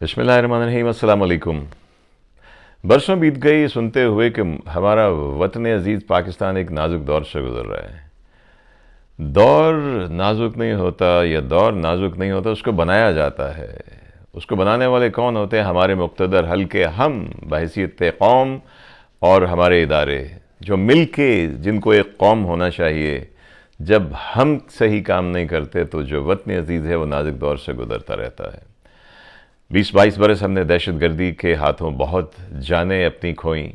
बिस्मिल्लाहिर्रहमानिर्रहीम। अस्सलाम वालेकुम। बरसों बीत गई सुनते हुए कि हमारा वतन अजीज़ पाकिस्तान एक नाजुक दौर से गुजर रहा है। दौर नाजुक नहीं होता या दौर नाजुक नहीं होता, उसको बनाया जाता है। उसको बनाने वाले कौन होते हैं? हमारे मुक़्तदर हल्के हम बहैसियत कौम और हमारे इदारे, जो मिल के जिनको एक कौम होना चाहिए। जब हम सही काम नहीं करते तो जो वतन अजीज़ है वो नाजुक दौर से गुजरता रहता है। 20-22 बरस हमने दहशत गर्दी के हाथों बहुत जानें अपनी खोईं।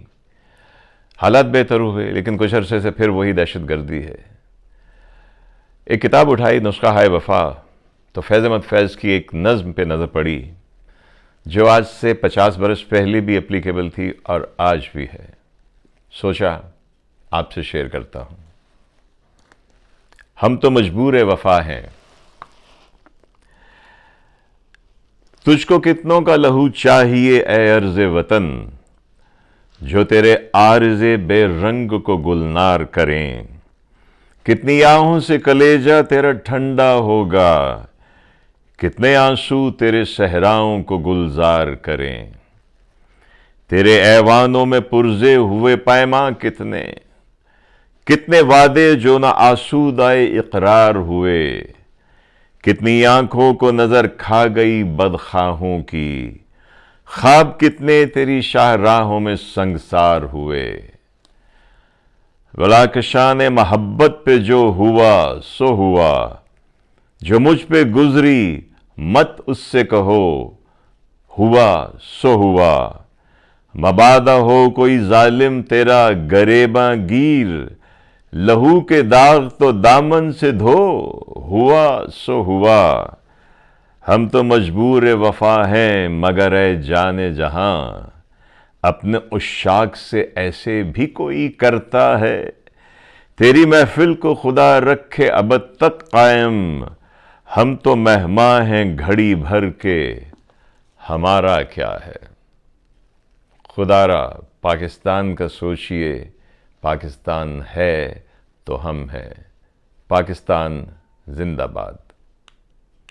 हालात बेहतर हुए लेकिन कुछ अरसे से फिर वही दहशत गर्दी है। एक किताब उठाई, नुस्खा है वफा, तो फैज़ अहमद फैज़ की एक नज़्म पे नज़र पड़ी जो आज से 50 बरस पहले भी एप्लीकेबल थी और आज भी है। सोचा आपसे शेयर करता हूँ। हम तो मजबूर वफा हैं, तुझको कितनों का लहू चाहिए ए अर्ज़ वतन, जो तेरे आर्ज़े बेरंग को गुलनार करें। कितनी आहों से कलेजा तेरा ठंडा होगा, कितने आंसू तेरे सहराओं को गुलजार करें। तेरे ऐवानों में पुरजे हुए पैमा कितने, कितने वादे जो ना आसूदाए इकरार हुए। कितनी आंखों को नजर खा गई बदखाहों की, ख्वाब कितने तेरी शाहराहों में संगसार हुए। वलाकशान मोहब्बत पे जो हुआ सो हुआ, जो मुझ पे गुजरी मत उससे कहो हुआ सो हुआ। मबादा हो कोई जालिम तेरा गरेबा गिर, लहू के दाग तो दामन से धो हुआ सो हुआ। हम तो मजबूर वफा हैं मगर ए जाने जहां, अपने उश्शाक से ऐसे भी कोई करता है। तेरी महफिल को खुदा रखे अबद तक कायम, हम तो मेहमान हैं घड़ी भर के, हमारा क्या है। खुदारा पाकिस्तान का सोचिए, पाकिस्तान है तो हम हैं। पाकिस्तान जिंदाबाद।